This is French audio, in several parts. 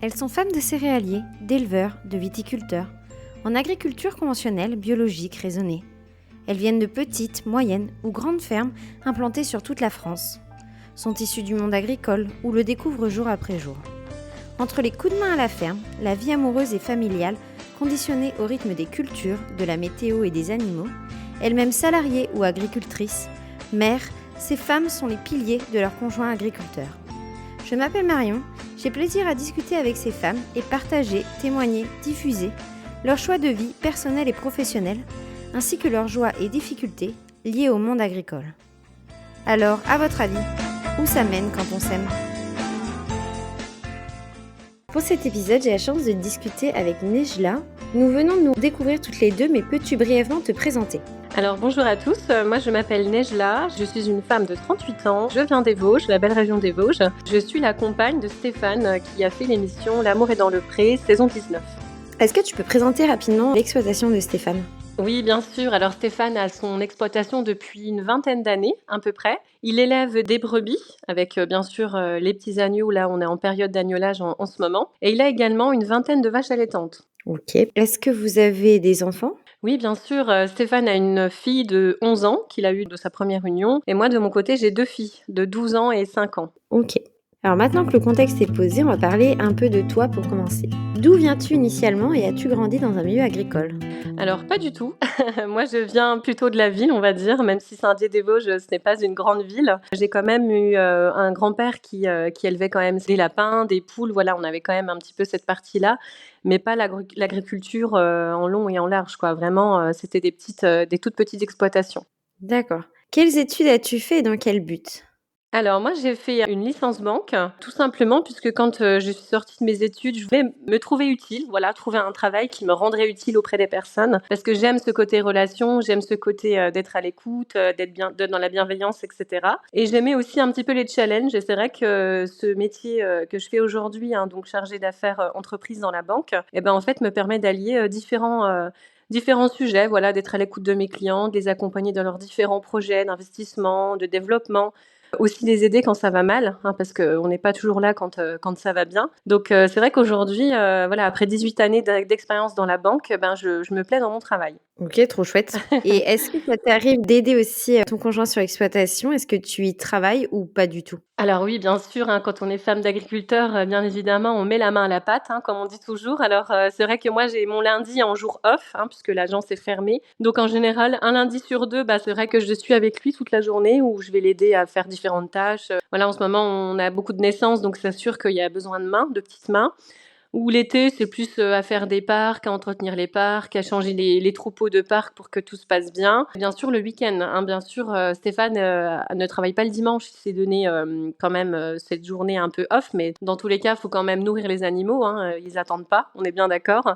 Elles sont femmes de céréaliers, d'éleveurs, de viticulteurs, en agriculture conventionnelle, biologique, raisonnée. Elles viennent de petites, moyennes ou grandes fermes implantées sur toute la France. Sont issues du monde agricole ou le découvrent jour après jour. Entre les coups de main à la ferme, la vie amoureuse et familiale, conditionnée au rythme des cultures, de la météo et des animaux, elles-mêmes salariées ou agricultrices, mères, ces femmes sont les piliers de leurs conjoints agriculteurs. Je m'appelle Marion, j'ai plaisir à discuter avec ces femmes et partager, témoigner, diffuser leurs choix de vie personnels et professionnels, ainsi que leurs joies et difficultés liées au monde agricole. Alors, à votre avis, où ça mène quand on s'aime ? Pour cet épisode, j'ai la chance de discuter avec Nejla. Nous venons de nous découvrir toutes les deux, mais peux-tu brièvement te présenter ? Alors bonjour à tous, moi je m'appelle Nejla, je suis une femme de 38 ans, je viens des Vosges, la belle région des Vosges. Je suis la compagne de Stéphane qui a fait l'émission L'amour est dans le pré, saison 19. Est-ce que tu peux présenter rapidement l'exploitation de Stéphane ? Oui, bien sûr. Alors Stéphane a son exploitation depuis une vingtaine d'années, à peu près. Il élève des brebis, avec bien sûr les petits agneaux, là on est en période d'agnolage en ce moment. Et il a également une vingtaine de vaches allaitantes. Ok. Est-ce que vous avez des enfants ? Oui, bien sûr. Stéphane a une fille de 11 ans qu'il a eue de sa première union. Et moi, de mon côté, j'ai 2 filles de 12 ans et 5 ans. Ok. Alors maintenant que le contexte est posé, on va parler un peu de toi pour commencer. D'où viens-tu initialement et as-tu grandi dans un milieu agricole ? Alors, pas du tout. Moi, je viens plutôt de la ville, on va dire, même si Saint-Dié-des-Vosges, ce n'est pas une grande ville. J'ai quand même eu un grand-père qui élevait quand même des lapins, des poules. Voilà, on avait quand même un petit peu cette partie-là, mais pas l'agriculture en long et en large, quoi. Vraiment, c'était des toutes petites exploitations. D'accord. Quelles études as-tu fait et dans quel but ? Alors moi, j'ai fait une licence banque, tout simplement puisque quand je suis sortie de mes études, je voulais me trouver utile, voilà, trouver un travail qui me rendrait utile auprès des personnes, parce que j'aime ce côté relation, j'aime ce côté d'être à l'écoute, d'être dans la bienveillance, etc. Et j'aimais aussi un petit peu les challenges, et c'est vrai que ce métier que je fais aujourd'hui, donc chargé d'affaires entreprise dans la banque, en fait me permet d'allier différents sujets, voilà, d'être à l'écoute de mes clients, de les accompagner dans leurs différents projets d'investissement, de développement. Aussi les aider quand ça va mal, parce qu'on n'est pas toujours là quand ça va bien. Donc c'est vrai qu'aujourd'hui, voilà, après 18 années d'expérience dans la banque, je me plais dans mon travail. Ok, trop chouette. Et est-ce que ça t'arrive d'aider aussi ton conjoint sur l'exploitation ? Est-ce que tu y travailles ou pas du tout ? Alors oui, bien sûr, quand on est femme d'agriculteur, bien évidemment, on met la main à la pâte, comme on dit toujours. Alors c'est vrai que moi, j'ai mon lundi en jour off, puisque l'agence est fermée. Donc en général, un lundi sur 2, c'est vrai que je suis avec lui toute la journée, où je vais l'aider à faire différentes tâches. Voilà, en ce moment, on a beaucoup de naissances, donc c'est sûr qu'il y a besoin de mains, de petites mains. Ou l'été, c'est plus à faire des parcs, à entretenir les parcs, à changer les troupeaux de parcs pour que tout se passe bien. Bien sûr, le week-end, bien sûr, Stéphane ne travaille pas le dimanche. Il s'est donné quand même cette journée un peu off, mais dans tous les cas, il faut quand même nourrir les animaux. Ils attendent pas, on est bien d'accord.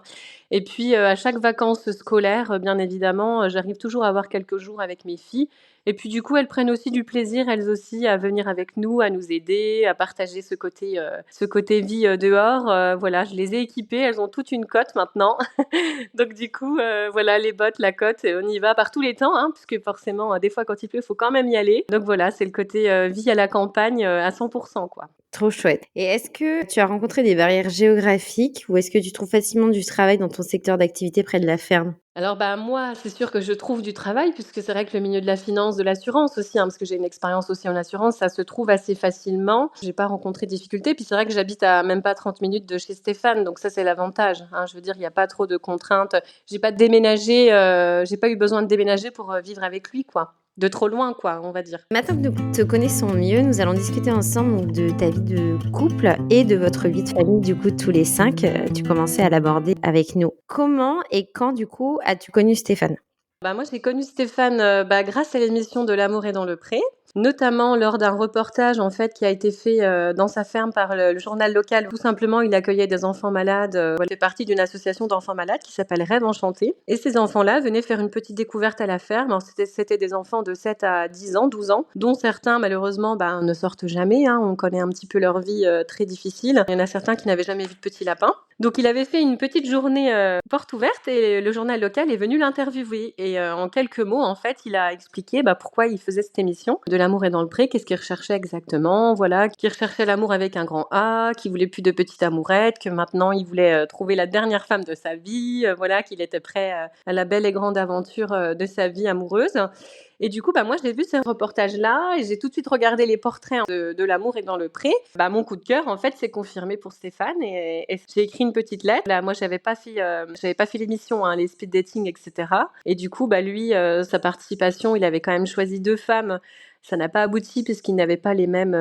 Et puis, à chaque vacances scolaires, bien évidemment, j'arrive toujours à avoir quelques jours avec mes filles. Et puis du coup, elles prennent aussi du plaisir, elles aussi, à venir avec nous, à nous aider, à partager ce côté vie dehors. Voilà, je les ai équipées, elles ont toute une cote maintenant. Donc du coup, voilà, les bottes, la cote, on y va par tous les temps, puisque forcément, des fois, quand il pleut, il faut quand même y aller. Donc voilà, c'est le côté vie à la campagne à 100%, quoi. Trop chouette. Et est-ce que tu as rencontré des barrières géographiques ou est-ce que tu trouves facilement du travail dans ton secteur d'activité près de la ferme ? Alors moi, c'est sûr que je trouve du travail puisque c'est vrai que le milieu de la finance, de l'assurance aussi, parce que j'ai une expérience aussi en assurance, ça se trouve assez facilement. J'ai pas rencontré de difficultés. Puis c'est vrai que j'habite à même pas 30 minutes de chez Stéphane, donc ça c'est l'avantage. Je veux dire, il n'y a pas trop de contraintes. J'ai pas déménagé, j'ai pas eu besoin de déménager pour vivre avec lui, quoi. De trop loin, quoi, on va dire. Maintenant que nous te connaissons mieux, nous allons discuter ensemble de ta vie de couple et de votre vie de famille, du coup, tous les 5. Tu commençais à l'aborder avec nous. Comment et quand, du coup, as-tu connu Stéphane ? Moi, j'ai connu Stéphane grâce à l'émission de L'amour est dans le pré, notamment lors d'un reportage en fait qui a été fait dans sa ferme par le journal local. Tout simplement, il accueillait des enfants malades. Il fait partie d'une association d'enfants malades qui s'appelle Rêve Enchanté. Et ces enfants-là venaient faire une petite découverte à la ferme. Alors, c'était des enfants de 7 à 10 ans, 12 ans, dont certains malheureusement ne sortent jamais. On connaît un petit peu leur vie très difficile. Il y en a certains qui n'avaient jamais vu de petits lapins. Donc il avait fait une petite journée porte ouverte et le journal local est venu l'interviewer. Et en quelques mots, en fait, il a expliqué pourquoi il faisait cette émission de L'amour est dans le pré, qu'est-ce qu'il recherchait exactement? Voilà, qu'il recherchait l'amour avec un grand A, qu'il voulait plus de petite amourette, que maintenant il voulait, trouver la dernière femme de sa vie, voilà, qu'il était prêt, à la belle et grande aventure, de sa vie amoureuse. Et du coup, bah, moi, j'ai vu ce reportage-là et j'ai tout de suite regardé les portraits de l'amour est dans le pré. Bah, mon coup de cœur, en fait, s'est confirmé pour Stéphane et j'ai écrit une petite lettre. Là, moi, j'avais pas fait l'émission, hein, les speed dating, et cetera. Et du coup, bah, lui, sa participation, il avait quand même choisi 2 femmes. Ça n'a pas abouti puisqu'ils n'avaient pas les mêmes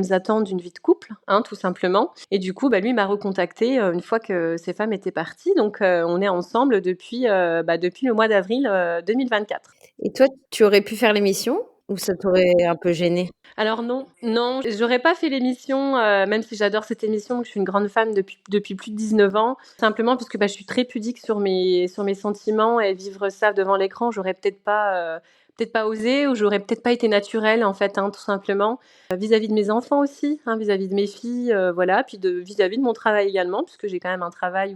attentes d'une vie de couple, hein, tout simplement. Et du coup, bah, lui m'a recontacté une fois que ces femmes étaient parties. Donc, on est ensemble depuis le mois d'avril 2024. Et toi, tu aurais pu faire l'émission ou ça t'aurait un peu gêné? Alors non, non, j'aurais pas fait l'émission, même si j'adore cette émission, que je suis une grande fan depuis plus de 19 ans. Simplement parce que, bah, je suis très pudique sur mes sentiments et vivre ça devant l'écran, j'aurais peut-être pas osé ou j'aurais peut-être pas été naturelle en fait, hein, tout simplement. Vis-à-vis de mes enfants aussi, hein, vis-à-vis de mes filles, voilà, puis vis-à-vis de mon travail également, puisque j'ai quand même un travail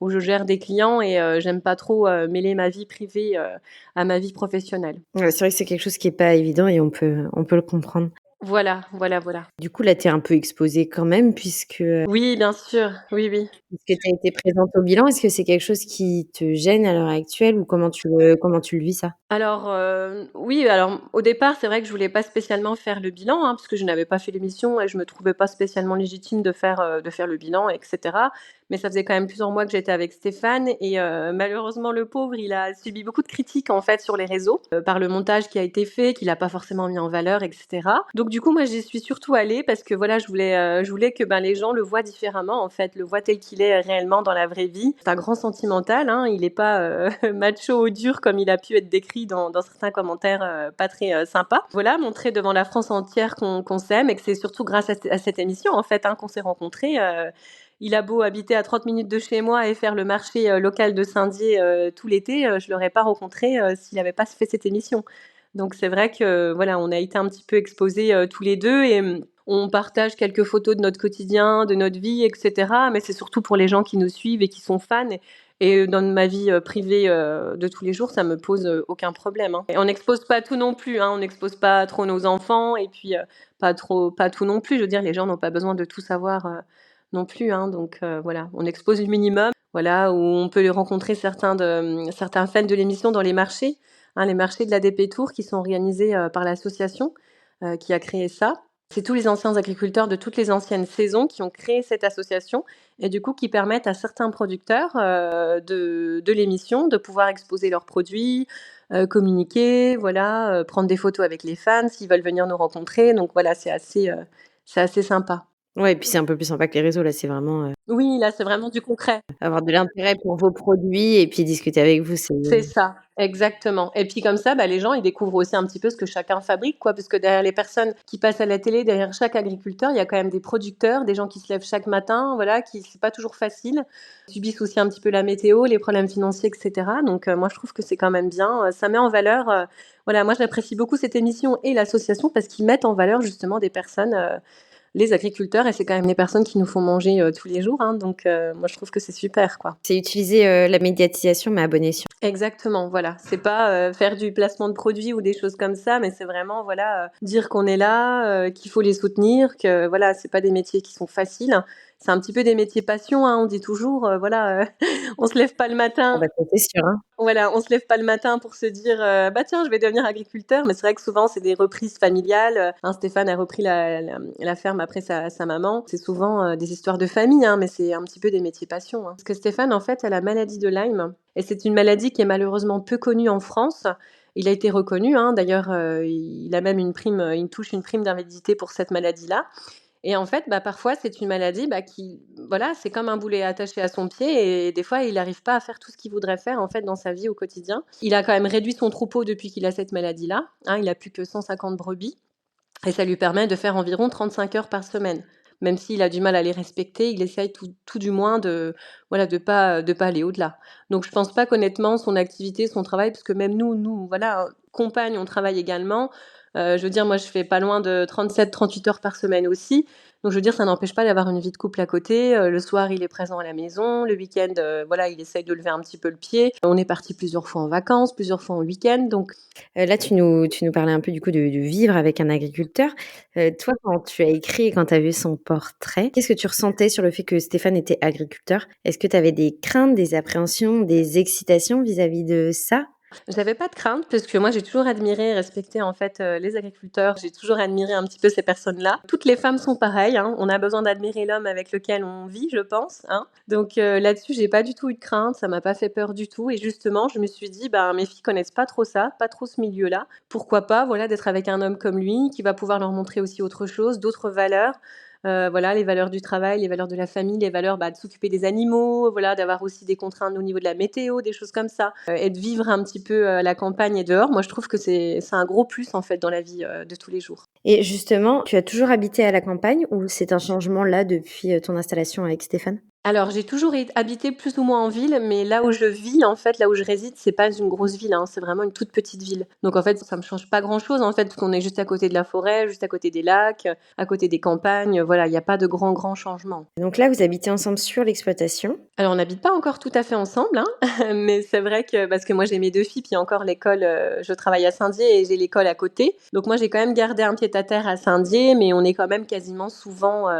où je gère des clients et j'aime pas trop, mêler ma vie privée, à ma vie professionnelle. Ouais, c'est vrai que c'est quelque chose qui est pas évident et on peut le comprendre. Voilà, voilà, voilà. Du coup, là, tu es un peu exposée quand même Oui, bien sûr, oui, oui. puisque tu as été présente au bilan. Est-ce que c'est quelque chose qui te gêne à l'heure actuelle ou comment tu le vis ça? Alors, oui, alors au départ, c'est vrai que je voulais pas spécialement faire le bilan, hein, parce que je n'avais pas fait l'émission et je me trouvais pas spécialement légitime de faire le bilan et cetera. Mais ça faisait quand même plusieurs mois que j'étais avec Stéphane et malheureusement le pauvre, il a subi beaucoup de critiques en fait sur les réseaux, par le montage qui a été fait, qu'il a pas forcément mis en valeur et cetera. Donc du coup, moi j'y suis surtout allée parce que voilà, je voulais que, ben, les gens le voient différemment en fait, le voient tel qu'il est réellement dans la vraie vie. C'est un grand sentimental, hein, il est pas, macho ou dur comme il a pu être décrit dans certains commentaires, pas très, sympas. Voilà, montrer devant la France entière qu'on s'aime et que c'est surtout grâce à cette émission en fait, hein, qu'on s'est rencontrés, il a beau habiter à 30 minutes de chez moi et faire le marché, local de Saint-Dié, tout l'été, je l'aurais pas rencontré, s'il avait pas fait cette émission. Donc c'est vrai que, voilà, on a été un petit peu exposés, tous les 2 et on partage quelques photos de notre quotidien, de notre vie et cetera, mais c'est surtout pour les gens qui nous suivent et qui sont fans et dans ma vie, privée, de tous les jours, ça me pose, aucun problème, hein. Et on n'expose pas tout non plus, hein, on n'expose pas trop nos enfants et puis, pas tout non plus. Je veux dire, les gens n'ont pas besoin de tout savoir, non plus, hein, donc voilà, on expose le minimum, voilà, où on peut rencontrer certains fans de l'émission dans les marchés, hein, les marchés de la l'ADP Tour qui sont organisés, par l'association, qui a créé ça. C'est tous les anciens agriculteurs de toutes les anciennes saisons qui ont créé cette association et du coup qui permettent à certains producteurs, de l'émission de pouvoir exposer leurs produits, communiquer, voilà, prendre des photos avec les fans s'ils veulent venir nous rencontrer, donc voilà, c'est assez sympa. Ouais et puis c'est un peu plus sympa que les réseaux là, c'est vraiment, Oui, là, c'est vraiment du concret. avoir de l'intérêt pour vos produits et puis discuter avec vous, c'est C'est ça, exactement et puis comme ça, bah, les gens, ils découvrent aussi un petit peu ce que chacun fabrique, quoi, parce que derrière les personnes qui passent à la télé, derrière chaque agriculteur, il y a quand même des producteurs, des gens qui se lèvent chaque matin, voilà, qui c'est pas toujours facile, subissent aussi un petit peu la météo, les problèmes financiers et cetera, donc moi, je trouve que c'est quand même bien, ça met en valeur, voilà, moi, j'apprécie beaucoup cette émission et l'association parce qu'ils mettent en valeur justement des personnes, les agriculteurs et c'est quand même les personnes qui nous font manger, tous les jours, hein, donc moi, je trouve que c'est super, quoi. c'est utiliser, la médiatisation mais à bon escient. Exactement, voilà. C'est pas, faire du placement de produits ou des choses comme ça, mais c'est vraiment, voilà, dire qu'on est là, qu'il faut les soutenir, que voilà, c'est pas des métiers qui sont faciles. C'est un petit peu des métiers passion, hein. On dit toujours, voilà, on se lève pas le Ah matin bah, ça c'est sûr, hein. voilà, on se lève pas le matin pour se dire, «Bah, tiens, je vais devenir agriculteur», mais c'est vrai que souvent c'est des reprises familiales, hein, Stéphane a repris la ferme après sa maman. C'est souvent, des histoires de famille, hein, mais c'est un petit peu des métiers passion, hein. Parce que Stéphane, en fait, a la maladie de Lyme et c'est une maladie qui est malheureusement peu connue en France. Il a été reconnu, hein, d'ailleurs, il a même il touche une prime d'invalidité pour cette maladie-là et en fait, bah, parfois, c'est une maladie, bah, qui voilà, c'est comme un boulet attaché à son pied et des fois, il n'arrive pas à faire tout ce qu'il voudrait faire, en fait, dans sa vie au quotidien. Il a quand même réduit son troupeau depuis qu'il a cette maladie-là, hein, il a plus que 150 brebis et ça lui permet de faire environ 35 heures par semaine. Même s'il a du mal à les respecter, il essaye tout du moins de voilà, de pas aller au-delà. Donc je pense pas qu'honnêtement son activité, son travail parce que même nous voilà, compagnes, on travaille également, Je veux dire, moi, je fais pas loin de 37-38 heures par semaine aussi. Donc je veux dire, ça n'empêche pas d'avoir une vie de couple à côté. Le soir, il est présent à la maison. Le week-end, voilà, il essaye de lever un petit peu le pied. On est partis plusieurs fois en vacances, plusieurs fois en week-end. Donc Là, tu nous parlais un peu du coup de vivre avec un agriculteur. Toi, quand tu as écrit et quand tu as vu son portrait, qu'est-ce que tu ressentais sur le fait que Stéphane était agriculteur? Est-ce que tu avais des craintes, des appréhensions, des excitations vis-à-vis de ça? j'avais pas de crainte parce que moi j'ai toujours admiré et respecté en fait, les agriculteurs. J'ai toujours admiré un petit peu ces personnes-là. Toutes les femmes sont pareilles, hein. On a besoin d'admirer l'homme avec lequel on vit, je pense, hein. Donc là-dessus, j'ai pas du tout eu de crainte, ça m'a pas fait peur du tout et justement, je me suis dit: «Ben, mes filles connaissent pas trop ça, pas trop ce milieu-là. Pourquoi pas, voilà, d'être avec un homme comme lui qui va pouvoir leur montrer aussi autre chose, d'autres valeurs». Voilà, les valeurs du travail, les valeurs de la famille, les valeurs, bah, de s'occuper des animaux, voilà, d'avoir aussi des contraintes au niveau de la météo, des choses comme ça, et de vivre un petit peu, la campagne et dehors. Moi, je trouve que c'est un gros plus, en fait, dans la vie, de tous les jours. Et justement, tu as toujours habité à la campagne ou c'est un changement là depuis, ton installation avec Stéphane? Alors, j'ai toujours habité plus ou moins en ville, mais là où je vis, en fait, là où je réside, c'est pas une grosse ville, hein, c'est vraiment une toute petite ville. Donc, en fait, ça me change pas grand-chose, en fait, parce qu'on est juste à côté de la forêt, juste à côté des lacs, à côté des campagnes. Voilà, il y a pas de grands changements. Donc là, vous habitez ensemble sur l'exploitation. Alors, on n'habite pas encore tout à fait ensemble, hein, mais c'est vrai que parce que moi j'ai mes 2 filles, puis encore l'école, je travaille à Saint-Dié et j'ai l'école à côté. Donc moi, j'ai quand même gardé un pied-à-terre à Saint-Dié, mais on est quand même quasiment souvent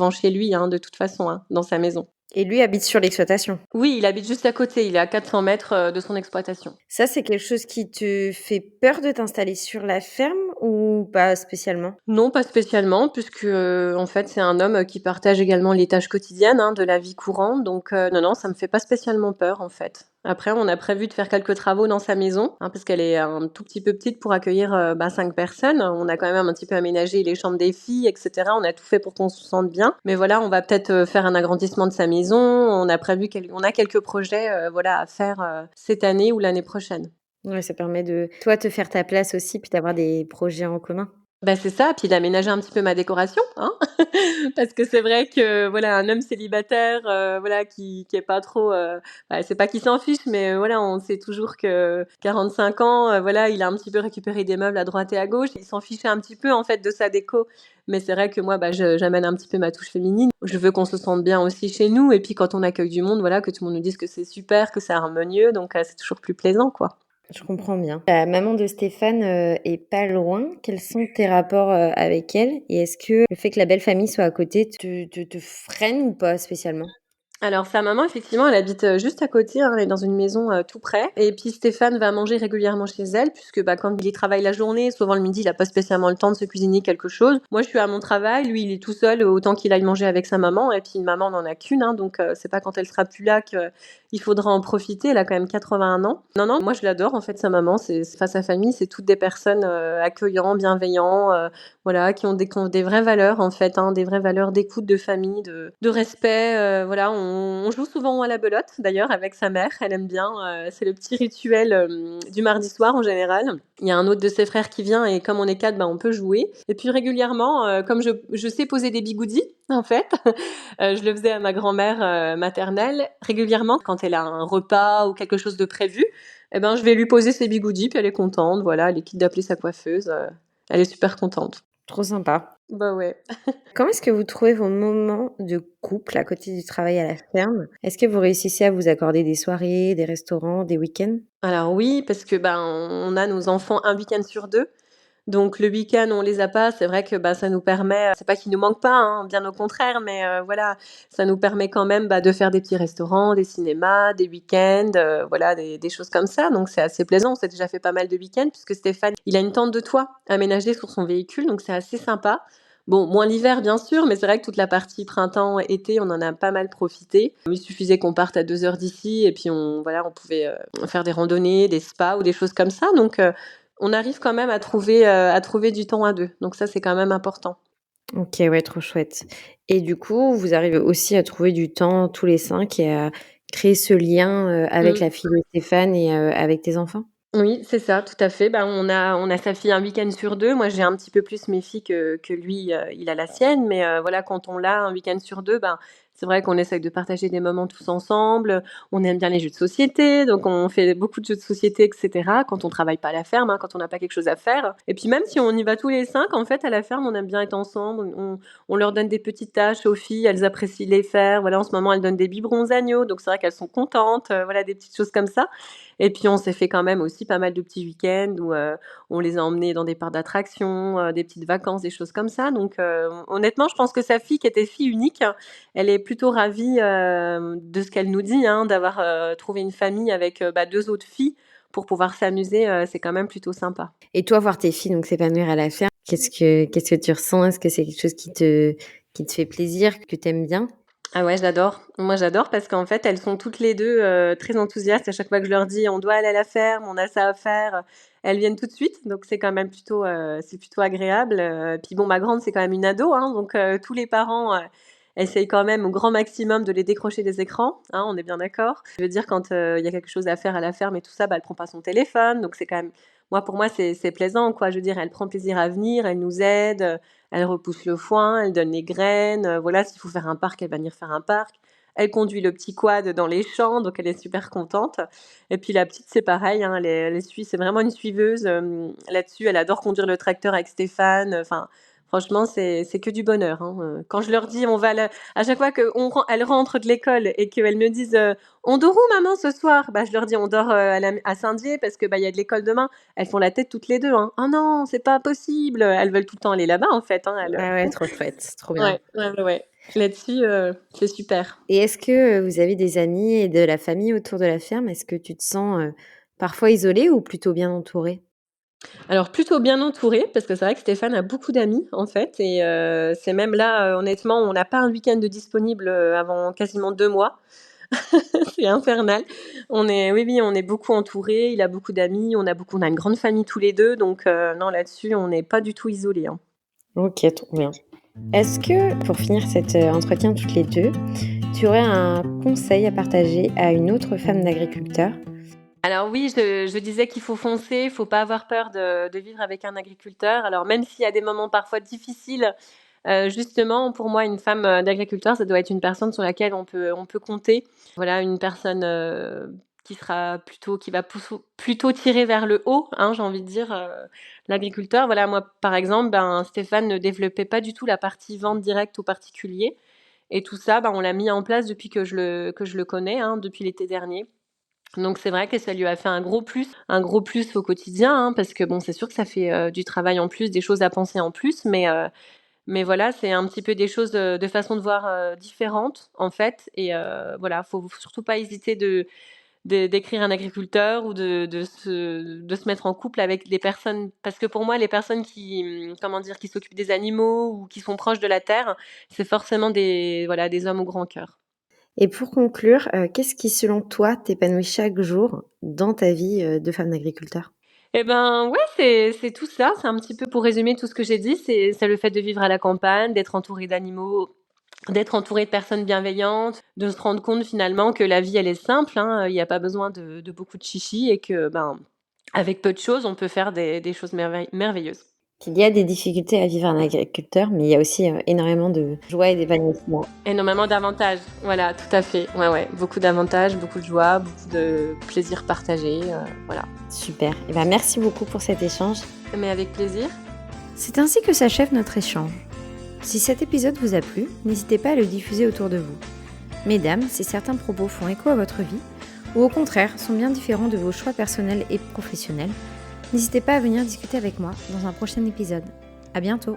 chez lui, hein, de toute façon, hein, dans sa maison. Et lui habite sur l'exploitation. Oui, il habite juste à côté, il est à 400 mètres de son exploitation. Ça, c'est quelque chose qui te fait peur de t'installer sur la ferme ou pas spécialement? Non, pas spécialement, puisque, en fait, c'est un homme, qui partage également les tâches quotidiennes, hein, de la vie courante, donc non, ça me fait pas spécialement peur, en fait. Après, on a prévu de faire quelques travaux dans sa maison, hein, parce qu'elle est un tout petit peu petite pour accueillir, 5 personnes. On a quand même un petit peu aménagé les chambres des filles et cetera. On a tout fait pour qu'on se sente bien. Mais voilà, on va peut-être, faire un agrandissement de sa maison. On a prévu on a quelques projets, voilà, à faire, cette année ou l'année prochaine. Ouais, ça permet de, toi, te faire ta place aussi, puis d'avoir des projets en commun. Bah, c'est ça, puis d'aménager un petit peu ma décoration, hein. Parce que c'est vrai que, voilà, un homme célibataire, voilà, qui est pas trop, bah, c'est pas qu'il s'en fiche, mais, voilà, on sait toujours que 45 ans, voilà, il a un petit peu récupéré des meubles à droite et à gauche. Il s'en fichait un petit peu, en fait, de sa déco. Mais c'est vrai que moi, bah, j'amène un petit peu ma touche féminine. Je veux qu'on se sente bien aussi chez nous et puis quand on accueille du monde, voilà, que tout le monde nous dise que c'est super, que c'est harmonieux, donc, c'est toujours plus plaisant, quoi. Je comprends bien. La maman de Stéphane, est pas loin. Quels sont tes rapports, avec elle? Et est-ce que le fait que la belle famille soit à côté te freine ou pas spécialement? Alors sa maman, effectivement, elle habite, juste à côté, hein, elle est dans une maison, tout près et puis Stéphane va manger régulièrement chez elle puisque, bah, comme il y travaille la journée, souvent le midi, il a pas spécialement le temps de se cuisiner quelque chose. Moi, je suis à mon travail, lui, il est tout seul, autant qu'il aille manger avec sa maman et puis une maman, on en a qu'une, hein, donc c'est pas quand elle sera plus là qu'il faudra en profiter. Elle a quand même 81 ans. Non, non, moi je l'adore en fait sa maman, sa famille, c'est toutes des personnes, accueillants, bienveillants, voilà, qui ont des vraies valeurs en fait, hein, des vraies valeurs d'écoute, de famille, de respect, voilà. On joue souvent à la belote d'ailleurs avec sa mère, elle aime bien, c'est le petit rituel, du mardi soir en général. Il y a un autre de ses frères qui vient et comme on est 4, bah, on peut jouer et puis régulièrement, comme je sais poser des bigoudis en fait, je le faisais à ma grand-mère, maternelle. Régulièrement, quand elle a un repas ou quelque chose de prévu et ben, je vais lui poser ses bigoudis puis elle est contente, voilà, elle est quitte d'appeler sa coiffeuse, elle est super contente. Trop sympa. Bah, ouais. Comment est-ce que vous trouvez vos moments de couple à côté du travail à la ferme? Est-ce que vous réussissez à vous accorder des soirées, des restaurants, des week-ends? Alors oui, parce que, ben, on a nos enfants un week-end sur 2. Donc le week-end, on les a pas. C'est vrai que, bah, ça nous permet, c'est pas qu'ils nous manquent pas, hein, bien au contraire, mais voilà, ça nous permet quand même, bah, de faire des petits restaurants, des cinémas, des week-ends, voilà, des choses comme ça. Donc c'est assez plaisant. On s'est déjà fait pas mal de week-ends puisque Stéphane, il a une tente de toit aménagée sur son véhicule, donc c'est assez sympa. Bon, moins l'hiver bien sûr, mais c'est vrai que toute la partie printemps, été, on en a pas mal profité. Il suffisait qu'on parte à 2 heures d'ici et puis on pouvait, faire des randonnées, des spas ou des choses comme ça. Donc on arrive quand même à trouver du temps à 2, donc ça, c'est quand même important. OK, ouais, trop chouette. Et du coup, vous arrivez aussi à trouver du temps tous les 5 et à créer ce lien, avec Mmh. la fille de Stéphane et avec tes enfants? Oui, c'est ça, tout à fait. Ben, on a sa fille un week-end sur 2. Moi, j'ai un petit peu plus mes filles que lui, il a la sienne, mais voilà, quand on l'a un week-end sur 2, ben, C'est vrai qu'on essaye de partager des moments tous ensemble, on aime bien les jeux de société, donc on fait beaucoup de jeux de société et cetera, quand on travaille pas à la ferme, hein, quand on n'a pas quelque chose à faire et puis même si on y va tous les 5, en fait, à la ferme, on aime bien être ensemble. On leur donne des petites tâches aux filles, elles apprécient les faire. Voilà, en ce moment, elles donnent des biberons aux agneaux, donc c'est vrai qu'elles sont contentes, voilà, des petites choses comme ça et puis on s'est fait quand même aussi pas mal de petits week-ends où, on les a emmenés dans des parcs d'attractions, des petites vacances, des choses comme ça donc honnêtement, je pense que sa fille, qui était fille unique, elle est plutôt ravie, de ce qu'elle nous dit, hein, d'avoir, trouvé une famille avec, 2 autres filles pour pouvoir s'amuser, c'est quand même plutôt sympa. Et toi, voir tes filles donc s'épanouir à la ferme, qu'est-ce que tu ressens? Est-ce que c'est quelque chose qui te fait plaisir, que tu aimes bien? Ah ouais, j'adore. Moi, j'adore parce qu'en fait, elles sont toutes les 2 très enthousiastes. À chaque fois que je leur dis: «On doit aller à la ferme, on a ça à faire», elles viennent tout de suite. Donc c'est quand même plutôt, c'est plutôt agréable, puis bon, ma grande, c'est quand même une ado, hein, donc tous les parents, essayent quand même au grand maximum de les décrocher des écrans, hein, on est bien d'accord. Je veux dire quand, il y a quelque chose à faire à la ferme et tout ça, bah, elle prend pas son téléphone, donc c'est quand même pour moi, c'est plaisant, quoi. Je veux dire, elle prend plaisir à venir, elle nous aide, elle repousse le foin, elle donne les graines, voilà, s'il faut faire un parc, elle va venir faire un parc. Elle conduit le petit quad dans les champs, donc elle est super contente et puis la petite, c'est pareil, hein, elle suit, c'est vraiment une suiveuse, là-dessus. Elle adore conduire le tracteur avec Stéphane, enfin, franchement, c'est que du bonheur, hein, quand je leur dis: «On va à chaque fois qu'elles rentrent de l'école et qu'elles me disent, «On dort où maman ce soir?» Bah, je leur dis: «On dort, à Saint-Dié parce que, bah, il y a de l'école demain». Elles font la tête toutes les 2, hein: «Oh non, c'est pas possible!» Elles veulent tout le temps aller là-bas, en fait, hein, elles. Ah ouais, trop chouette, trop bien. Ouais, ouais, ouais, ouais. Là-dessus, c'est super. Et est-ce que, vous avez des amis et de la famille autour de la ferme? Est-ce que tu te sens, parfois isolée ou plutôt bien entourée? Alors plutôt bien entourée, parce que c'est vrai que Stéphane a beaucoup d'amis, en fait et c'est même là, honnêtement, on n'a pas un week-end de disponible, avant quasiment 2 mois. C'est infernal. Oui, oui, on est beaucoup entourés, il a beaucoup d'amis, on a une grande famille tous les 2, donc non, là-dessus, on n'est pas du tout isolés, hein. OK, trop bien. Est-ce que, pour finir cet, entretien toutes les 2, tu aurais un conseil à partager à une autre femme d'agriculteur? Alors oui, je disais qu'il faut foncer, il faut pas avoir peur de vivre avec un agriculteur. Alors même s'il y a des moments parfois difficiles, justement pour moi une femme, d'agriculteur, ça doit être une personne sur laquelle on peut compter. Voilà, une personne, qui va plutôt tirer vers le haut, hein, j'ai envie de dire, l'agriculteur. Voilà, moi par exemple, ben, Stéphane ne développait pas du tout la partie vente directe aux particuliers et tout ça, ben, on l'a mis en place depuis que je le connais, hein, depuis l'été dernier. Donc c'est vrai que ça lui a fait un gros plus au quotidien, hein, parce que bon, c'est sûr que ça fait, du travail en plus, des choses à penser en plus, mais voilà, c'est un petit peu des choses, de façon de voir, différentes, en fait et voilà, faut surtout pas hésiter d'écrire un agriculteur ou de se mettre en couple avec des personnes parce que pour moi, les personnes qui, comment dire? Qui s'occupent des animaux ou qui sont proches de la terre, c'est forcément voilà, des hommes au grand cœur. Et pour conclure, qu'est-ce qui, selon toi, t'épanouit chaque jour dans ta vie, de femme d'agriculteur? Et ben, ouais, c'est tout ça. C'est un petit peu pour résumer tout ce que j'ai dit, c'est le fait de vivre à la campagne, d'être entouré d'animaux, d'être entouré de personnes bienveillantes, de se rendre compte finalement que la vie, elle est simple, hein, il y a pas besoin de beaucoup de chichi et que, ben, avec peu de choses, on peut faire des choses merveilleuses. Il y a des difficultés à vivre un agriculteur, mais il y a aussi, énormément de joie et d'épanouissement. Énormément d'avantages, voilà, tout à fait. Ouais, ouais, beaucoup d'avantages, beaucoup de joie, beaucoup de plaisir partagé, voilà. Super. Et ben, merci beaucoup pour cet échange. Mais avec plaisir. C'est ainsi que s'achève notre échange. Si cet épisode vous a plu, n'hésitez pas à le diffuser autour de vous. Mesdames, si certains propos font écho à votre vie, ou au contraire sont bien différents de vos choix personnels et professionnels, n'hésitez pas à venir discuter avec moi dans un prochain épisode. À bientôt!